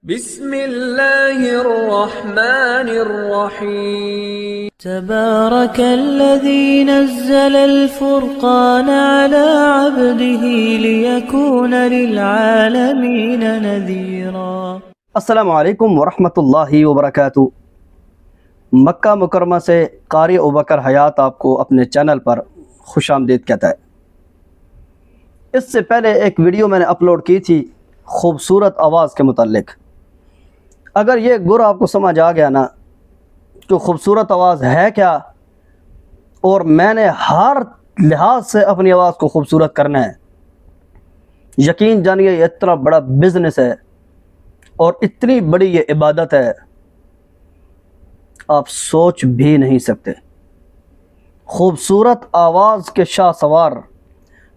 बिस्मिल्लाहिर्रहमानिर्रहीम। तबारकल्लज़ी नज़्ज़लल फ़ुरक़ान अला अब्दिही लियकून लिलआलमीन नज़ीरा। अस्सलामु अलैकुम वरहमतुल्लाहि वबरकातुहू। मक्का मुकरमा से कारी अबूबकर हयात आपको अपने चैनल पर खुशामदीद कहता है। इससे पहले एक वीडियो मैंने अपलोड की थी खूबसूरत आवाज़ के मुताल्लिक। अगर ये गुर आपको समझ आ गया ना कि खूबसूरत आवाज़ है क्या, और मैंने हर लिहाज से अपनी आवाज़ को खूबसूरत करना है, यकीन जानिए ये इतना बड़ा बिज़नेस है और इतनी बड़ी ये इबादत है, आप सोच भी नहीं सकते। खूबसूरत आवाज़ के शाह सवार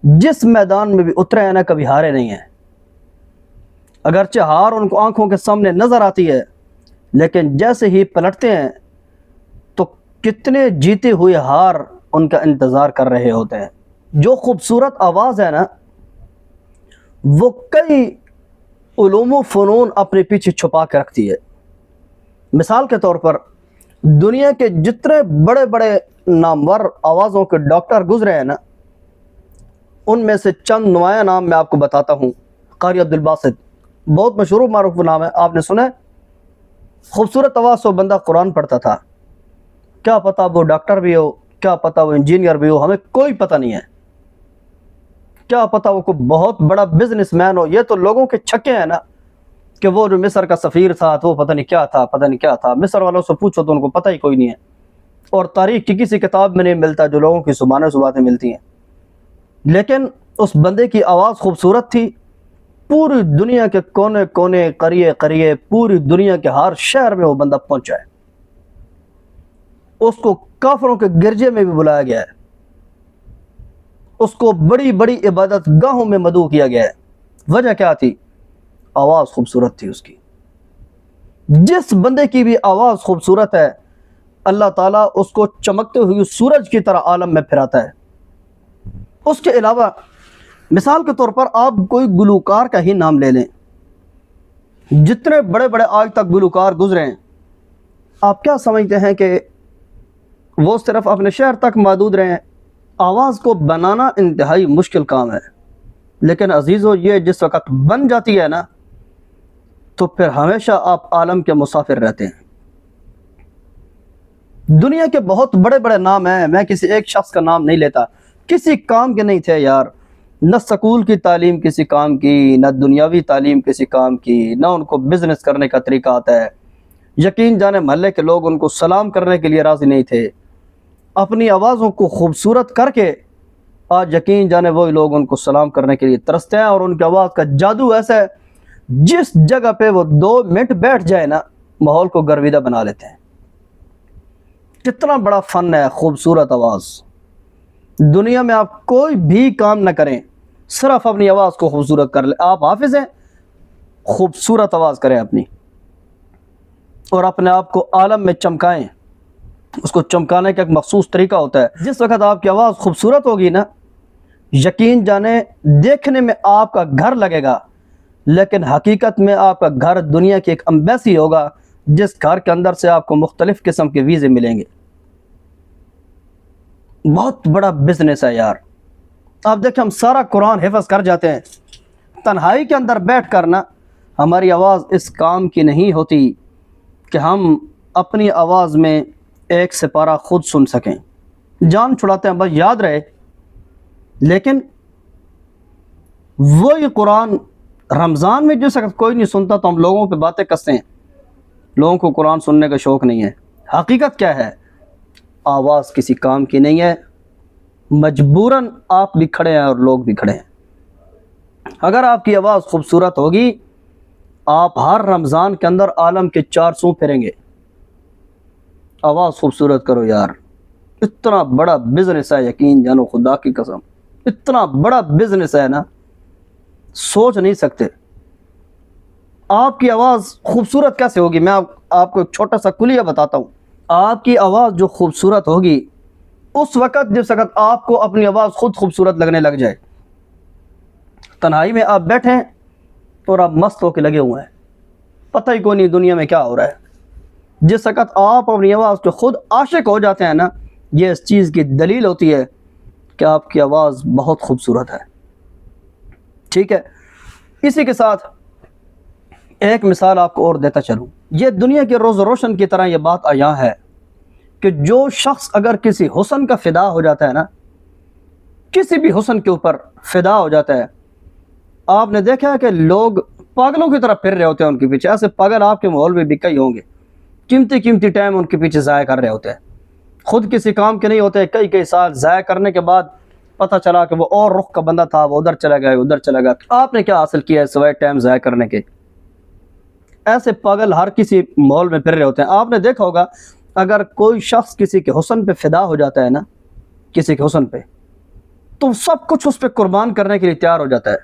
जिस मैदान में भी उतरे हैं ना, कभी हारे नहीं हैं। अगरचे हार उनको आंखों के सामने नज़र आती है, लेकिन जैसे ही पलटते हैं तो कितने जीते हुए हार उनका इंतज़ार कर रहे होते हैं। जो खूबसूरत आवाज़ है ना, वो कई उलूम व फ़नून अपने पीछे छुपा के रखती है। मिसाल के तौर पर दुनिया के जितने बड़े बड़े नामवर आवाज़ों के डॉक्टर गुजरे हैं ना, उनमें से चंद नुमाया नाम मैं आपको बताता हूँ। कारी अब्दुल बासित बहुत मशहूर मारूफ नाम है, आपने सुना है। खूबसूरत आवाज़ से बंदा कुरान पढ़ता था। क्या पता वो डॉक्टर भी हो, क्या पता वो इंजीनियर भी हो, हमें कोई पता नहीं है। क्या पता वो कोई बहुत बड़ा बिजनेसमैन हो। ये तो लोगों के छक्के हैं ना कि वो जो मिस्र का सफ़ीर था तो वो पता नहीं क्या था, पता नहीं क्या था। मिस्र वालों से पूछो तो उनको पता ही कोई नहीं है, और तारीख की किसी किताब में नहीं मिलता जो लोगों की ज़ुबानों से बातें मिलती हैं। लेकिन उस बंदे की आवाज़ खूबसूरत थी। पूरी दुनिया के कोने कोने, करिए करिए, पूरी दुनिया के हर शहर में वो बंदा पहुंचा है। उसको काफरों के गिरजे में भी बुलाया गया है, उसको बड़ी बड़ी इबादत गाहों में मदऊ किया गया है। वजह क्या थी? आवाज़ खूबसूरत थी उसकी। जिस बंदे की भी आवाज़ खूबसूरत है, अल्लाह ताला उसको चमकते हुए सूरज की तरह आलम में फिराता है। उसके अलावा मिसाल के तौर पर आप कोई गुलूकार का ही नाम ले लें। जितने बड़े बड़े आज तक गुलूकार गुजरे हैं, आप क्या समझते हैं कि वो सिर्फ अपने शहर तक महदूद रहे हैं? आवाज़ को बनाना इंतहाई मुश्किल काम है, लेकिन अजीज़ों ये जिस वक़्त बन जाती है ना, तो फिर हमेशा आप आलम के मुसाफिर रहते हैं। दुनिया के बहुत बड़े बड़े नाम हैं, मैं किसी एक शख्स का नाम नहीं लेता, किसी काम के नहीं थे यार। न स्कूल की तालीम किसी काम की, न दुनियावी तालीम किसी काम की, न उनको बिज़नेस करने का तरीका आता है। यकीन जाने मोहल्ले के लोग उनको सलाम करने के लिए राज़ी नहीं थे। अपनी आवाज़ों को खूबसूरत करके आज यकीन जाने वही लोग उनको सलाम करने के लिए तरसते हैं, और उनकी आवाज़ का जादू ऐसा है, जिस जगह पे वो 2 मिनट बैठ जाए ना, माहौल को गर्विदा बना लेते हैं। कितना बड़ा फ़न है खूबसूरत आवाज़। दुनिया में आप कोई भी काम ना करें, सिर्फ अपनी आवाज़ को खूबसूरत कर ले। आप हाफिज़ हैं, खूबसूरत आवाज़ करें अपनी, और अपने आप को आलम में चमकाएं। उसको चमकाने का एक मखसूस तरीका होता है। जिस वक्त आपकी आवाज़ खूबसूरत होगी ना, यकीन जाने देखने में आपका घर लगेगा, लेकिन हकीकत में आपका घर दुनिया की एक एम्बेसी होगा, जिस घर के अंदर से आपको मुख्तलिफ़ किस्म के वीज़े मिलेंगे। बहुत बड़ा बिजनेस है यार। आप देखें, हम सारा कुरान हिफ्ज़ कर जाते हैं, तन्हाई के अंदर बैठ कर ना, हमारी आवाज़ इस काम की नहीं होती कि हम अपनी आवाज़ में एक सिपारा खुद सुन सकें। जान छुड़ाते हैं, बस याद रहे। लेकिन वही कुरान रमज़ान में जिस वक्त कोई नहीं सुनता तो हम लोगों पे बातें कसते हैं। लोगों को कुरान सुनने का शौक़ नहीं है। हकीकत क्या है? आवाज़ किसी काम की नहीं है। मजबूरन आप भी खड़े हैं और लोग भी खड़े हैं। अगर आपकी आवाज़ खूबसूरत होगी, आप हर रमज़ान के अंदर आलम के 4 सू फिरेंगे। आवाज़ खूबसूरत करो यार। इतना बड़ा बिज़नेस है, यकीन जानो, खुदा की कसम, इतना बड़ा बिज़नेस है ना, सोच नहीं सकते। आपकी आवाज़ खूबसूरत कैसे होगी? मैं आपको एक छोटा सा कुलिया बताता हूँ। आपकी आवाज़ जो खूबसूरत होगी, उस वक़्त जिस वक़्त आपको अपनी आवाज़ खुद खूबसूरत लगने लग जाए। तन्हाई में आप बैठें और आप मस्त होकर लगे हुए हैं, पता ही कोई नहीं दुनिया में क्या हो रहा है। जिस वक़्त आप अपनी आवाज़ को खुद आशिक हो जाते हैं ना, ये इस चीज़ की दलील होती है कि आपकी आवाज़ बहुत खूबसूरत है। ठीक है, इसी के साथ एक मिसाल आपको और देता चलूँ। ये दुनिया के रोज़ रोशन की तरह ये बात आया है कि जो शख्स अगर किसी हुस्न का फ़िदा हो जाता है ना, किसी भी हुस्न के ऊपर फ़िदा हो जाता है, आपने देखा है कि लोग पागलों की तरह फिर रहे होते हैं उनके पीछे। ऐसे पागल आपके माहौल में भी कई होंगे, कीमती टाइम उनके पीछे ज़ाया कर रहे होते हैं, खुद किसी काम के नहीं होते। कई साल ज़ाया करने के बाद पता चला कि वो और रुख का बंदा था, वो उधर चला गया, उधर चला गया। आपने क्या हासिल किया है सिवाय टाइम ज़ाया करने के? ऐसे पागल हर किसी माहौल में फिर रहे होते हैं। आपने देखा होगा अगर कोई शख्स किसी के हुस्न पे फिदा हो जाता है ना, किसी के हुस्न पे, तो सब कुछ उस पर कुर्बान करने के लिए तैयार हो जाता है।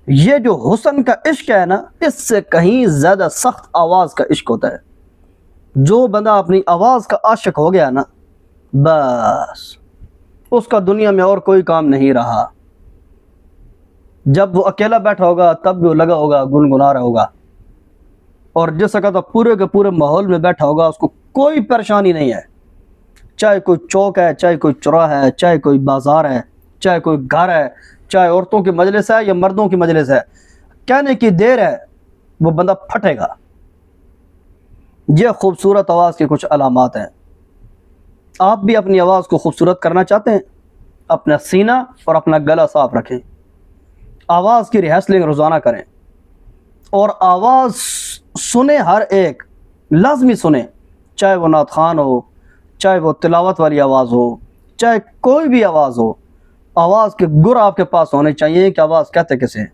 ये जो हुस्न का इश्क है ना, इससे कहीं ज़्यादा सख्त आवाज़ का इश्क होता है। जो बंदा अपनी आवाज़ का आशिक हो गया ना, बस उसका दुनिया में और कोई काम नहीं रहा। जब वो अकेला बैठा होगा तब भी वो लगा होगा, गुनगुना रहा होगा। और जिस वक़्त पूरे के पूरे माहौल में बैठा होगा उसको कोई परेशानी नहीं है, चाहे कोई चौक है, चाहे कोई चौराहा है, चाहे कोई बाज़ार है, चाहे कोई घर है, चाहे औरतों की मजलिस है या मर्दों की मजलिस है, कहने की देर है वो बंदा फटेगा। ये खूबसूरत आवाज़ की कुछ अलामात हैं। आप भी अपनी आवाज़ को खूबसूरत करना चाहते हैं, अपना सीना और अपना गला साफ रखें, आवाज़ की रिहर्सलिंग रोज़ाना करें और आवाज़ सुने, हर एक लाजमी सुने, चाहे वो नात खान हो, चाहे वो तिलावत वाली आवाज़ हो, चाहे कोई भी आवाज़ हो। आवाज़ के गुर आपके पास होने चाहिए कि आवाज़ कहते किसे।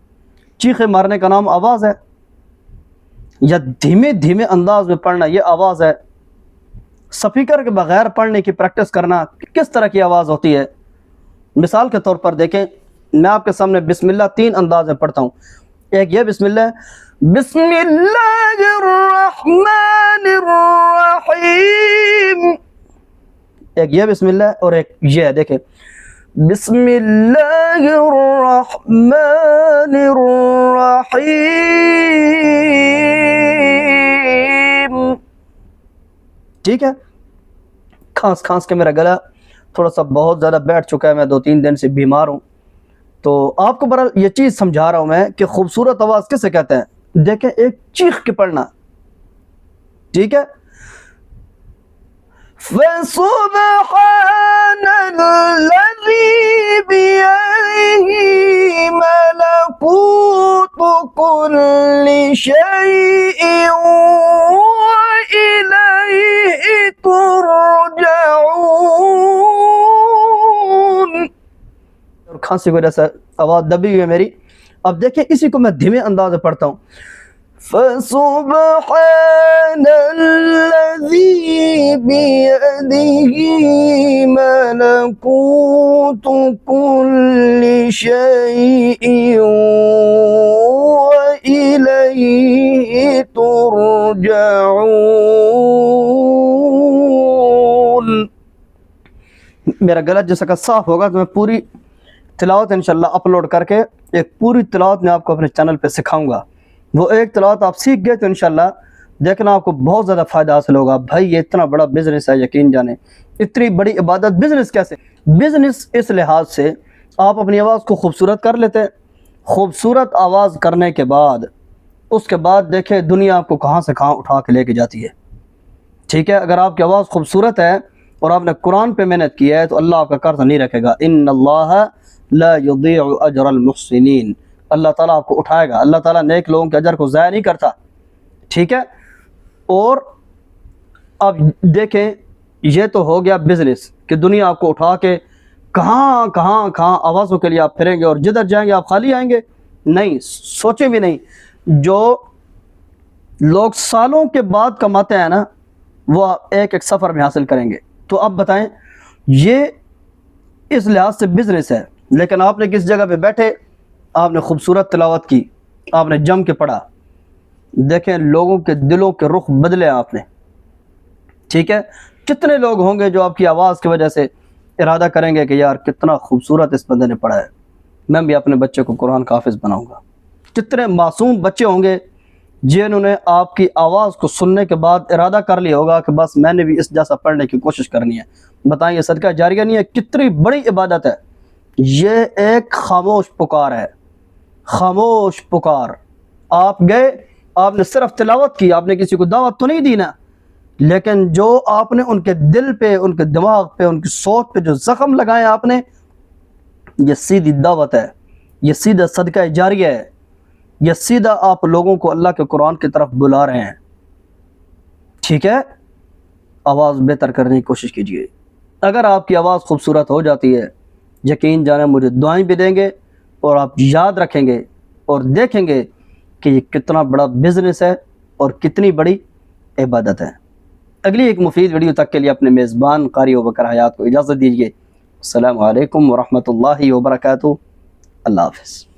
चीखे मारने का नाम आवाज़ है, या धीमे धीमे अंदाज में पढ़ना ये आवाज़ है। स्पीकर के बगैर पढ़ने की प्रैक्टिस करना किस तरह की आवाज़ होती है। मिसाल के तौर पर देखें, मैं आपके सामने बिस्मिल्लाह 3 अंदाज में पढ़ता हूँ। एक ये बिस्मिल्लाह, बिस्मिल्लाहिर्रहमानिर्रहीम। एक ये बिस्मिल्लाह और एक ये है, देखें, बिस्मिल्लाहिर्रहमानिर्रहीम। ठीक है, खांस खांस के मेरा गला थोड़ा सा बहुत ज़्यादा बैठ चुका है, मैं 2-3 दिन से बीमार हूँ, तो आपको बहरहाल ये चीज़ समझा रहा हूँ मैं कि खूबसूरत आवाज़ किसे कहते हैं। देखें, एक चीख के पढ़ना, ठीक है। फसुब्हानल्लज़ी बियदिही मलकूतु कुल्लि शैइन व इलैहि तुरजऊन। खांसी की वजह से आवाज़ दबी हुई है मेरी। अब देखिए, इसी को मैं धीमे अंदाज में पढ़ता हूँ। फसुब्हानल्लज़ी बियदिही मलकूतु कुल्लि शैइन व इलैहि तुरजऊन। मेरा गला जैसा का साफ होगा तो मैं पूरी तिलावत इंशाल्लाह अपलोड करके एक पूरी तिलावत मैं आपको अपने चैनल पे सिखाऊंगा। वो एक तिलावत आप सीख गए तो इंशाल्लाह देखना आपको बहुत ज़्यादा फ़ायदा हासिल होगा। भाई ये इतना बड़ा बिज़नेस है, यकीन जाने इतनी बड़ी इबादत। बिज़नेस कैसे? बिज़नेस इस लिहाज से आप अपनी आवाज़ को खूबसूरत कर लेते हैं। खूबसूरत आवाज़ करने के बाद उसके बाद देखें दुनिया आपको कहाँ से कहाँ उठा के लेके जाती है। ठीक है, अगर आपकी आवाज़ खूबसूरत है और आपने कुरान पे मेहनत की है तो अल्लाह आपका कर्ज नहीं रखेगा। इन्नल्लाह ला युदीउ अजरल मुहसिनीन। अल्लाह ताला आपको उठाएगा। अल्लाह ताला नेक लोगों के अजर को ज़ाया नहीं करता। ठीक है, और अब देखें, ये तो हो गया बिज़नेस कि दुनिया आपको उठा के कहाँ कहाँ कहाँ आवाज़ों के लिए आप फिरेंगे और जिधर जाएंगे आप खाली आएंगे। नहीं, सोचे भी नहीं। जो लोग सालों के बाद कमाते हैं ना, वो एक एक सफ़र में हासिल करेंगे। तो अब बताएं, ये इस लिहाज से बिज़नेस है। लेकिन आपने किस जगह पे बैठे, आपने खूबसूरत तिलावत की, आपने जम के पढ़ा, देखें लोगों के दिलों के रुख बदले आपने। ठीक है, कितने लोग होंगे जो आपकी आवाज़ की वजह से इरादा करेंगे कि यार कितना खूबसूरत इस बंदे ने पढ़ा है, मैं भी अपने बच्चे को कुरान का हाफिज़ बनाऊंगा। कितने मासूम बच्चे होंगे जिन्होंने आपकी आवाज़ को सुनने के बाद इरादा कर लिया होगा कि बस मैंने भी इस जैसा पढ़ने की कोशिश करनी है। बताएं, सदका जारिया नहीं है? कितनी बड़ी इबादत है ये। एक खामोश पुकार है, खामोश पुकार। आप गए, आपने सिर्फ तिलावत की, आपने किसी को दावत तो नहीं दी ना, लेकिन जो आपने उनके दिल पे, उनके दिमाग पे, उनकी सोच पे जो जख्म लगाए आपने, ये सीधी दावत है, ये सीधा सदका जारिया है, ये सीधा आप लोगों को अल्लाह के कुरान की तरफ बुला रहे हैं। ठीक है, आवाज़ बेहतर करने की कोशिश कीजिए। अगर आपकी आवाज़ खूबसूरत हो जाती है, यकीन जाने मुझे दुआएं भी देंगे और आप याद रखेंगे और देखेंगे कि ये कितना बड़ा बिजनेस है और कितनी बड़ी इबादत है। अगली एक मुफीद वीडियो तक के लिए अपने मेज़बान कारी अबूबकर हयात को इजाज़त दीजिए। अस्सलामु अलैकुम व रहमतुल्लाहि व बरकातुहू। अल्लाह हाफ़िज़।